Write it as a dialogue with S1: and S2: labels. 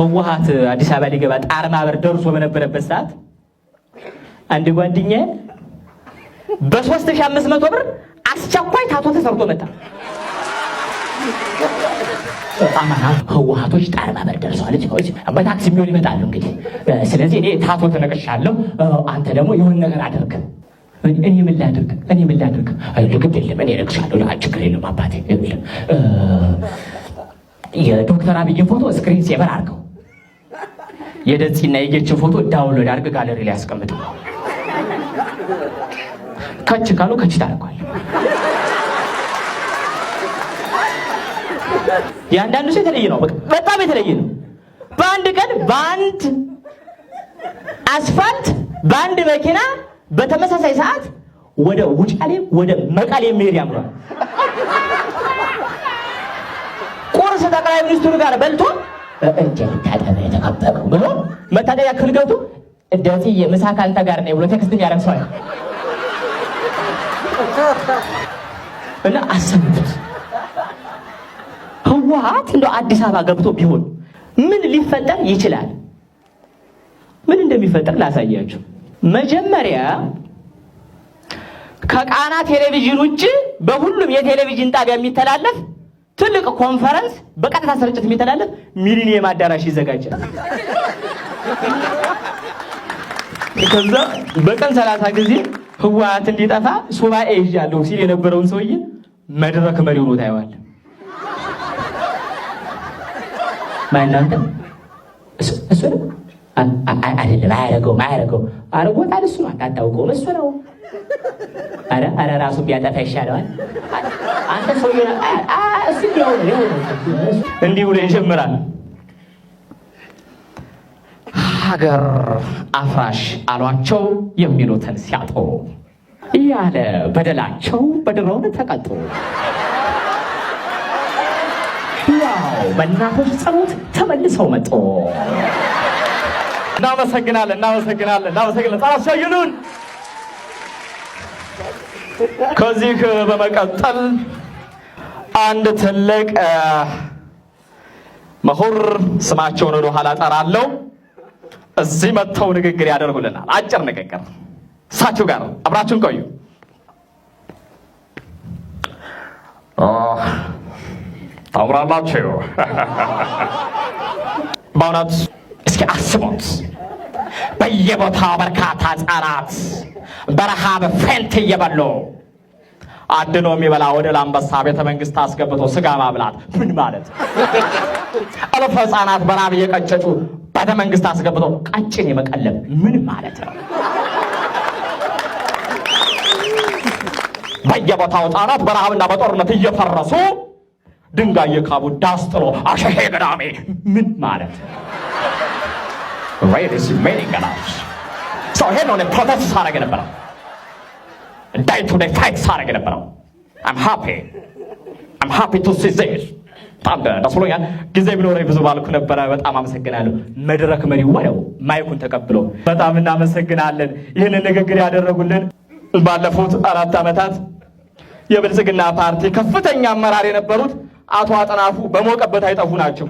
S1: ህወሓት አዲስ አበባ ሊገባ ጣር ማበር ደርሶ በነበረበት ሰዓት አንድ ጓደኛዬ በ3500 ብር አስቸኳይ ታቶ ተሰርቶ መጣ። አማራ ህወሓቶች ጣር ማበር ደርሰዋል። በታክሲ ቢሆን ይመጣሉ እንግዲህ። ስለዚህ እኔ ታቶ ተነቅሻለሁ፣ አንተ ደግሞ የሆነ ነገር አድርግ። እኔ ምን ላድርግ? ግድ የለም እኔ እነቅሻለሁ፣ ችግር የለም አባቴ። የዶክተር አብይን ፎቶ ስክሪን ሴቨር አድርገው፣ የደጺና የጌችን ፎቶ ዳውንሎድ አድርግ፣ ጋለሪ ላይ አስቀምጥ። ከች ካሉ ከች ታደርጓል። ያንዳንዱ ሰው የተለየ ነው፣ በጣም የተለየ ነው። በአንድ ቀን በአንድ አስፋልት በአንድ መኪና በተመሳሳይ ሰዓት ወደ ውጫሌ ወደ መቀሌ መሄድ ያምራል። ቁርስ ጠቅላይ ሚኒስትሩ ጋር በልቶ እንጀት ታጠበ የተከበረው ብሎ መታጠቢያ ክፍል ገብቶ እንደዚህ የምሳ ካንተ ጋር ነው ብሎ ቴክስት የሚያደርግ ሰው እና አሰቡት። ህወሓት እንደው አዲስ አበባ ገብቶ ቢሆን ምን ሊፈጠር ይችላል? ምን እንደሚፈጠር ላሳያችሁ። መጀመሪያ ከቃና ቴሌቪዥን ውጪ በሁሉም የቴሌቪዥን ጣቢያ የሚተላለፍ ትልቅ ኮንፈረንስ በቀጥታ ስርጭት የሚተላለፍ ሚሊኒየም አዳራሽ ይዘጋጃል። ከዛ በቀን 30 ጊዜ ህወሓት እንዲጠፋ ሱባኤ ይዣለሁ ሲል የነበረውን ሰውዬ መድረክ መሪው ነው ታየዋል። ማንናንተ እሱ አይደለም አያረገው አረጎታል። እሱ አታውቀውም፣ እሱ ነው። አረ ራሱ ቢያጠፋ ይሻለዋል። አንተ ሰውዬ እሱ ነው እንዲህ ብሎ ይጀምራል። ሀገር አፍራሽ አሏቸው የሚሉትን ሲያጡ ያለ በደላቸው በድሮን ተቀጡ። ያው በእናቶች ጸሎት ተመልሰው መጡ። እናመሰግናለን። ጻራሻዩን ከዚህ በመቀጠል አንድ ትልቅ ምሁር ስማቸውን ወደ ኋላ ጠራለሁ፣ እዚህ መጥተው ንግግር ያደርጉልናል። አጭር ንግግር። እሳቸው ጋር አብራችሁን ቆዩ። ታምራላችሁ። በእውነት እስኪ አስቡት፣ በየቦታው በርካታ ህጻናት በረሃብ ፌንት እየበሉ አድኖ የሚበላ ወደ ላምበሳ ቤተ መንግስት አስገብቶ ስጋ ማብላት ምን ማለት ነው? አለፈ ህጻናት በራብ እየቀጨጩ ቤተ መንግስት አስገብቶ ቀጭን የመቀለብ ምን ማለት ነው? በየቦታው ህጻናት በረሃብና በጦርነት እየፈረሱ ድንጋይ የካቡ ዳስ ጥሎ አሸሄ ገዳሜ ምን ማለት ነው? ሬዲስ ሜኒንግላስ ሰው ሄዶ ነው ፕሮቴስት ሳረገ ነበር። ዳይ ቱ ዳይ ፋይት ሳረገ ነበር። I'm happy to see this። ታም ደስ ብሎኛል። ጊዜ ቢኖረኝ ብዙ ባልኩ ነበር። በጣም አመሰግናለሁ። መድረክ መሪው ወደው ማይኩን ተቀብሎ በጣም እናመሰግናለን። ይህንን ንግግር ያደረጉልን ባለፉት 4 ዓመታት የብልጽግና ፓርቲ ከፍተኛ አመራር የነበሩት አቶ አጥናፉ በሞቀበት አይጠፉ ናቸው።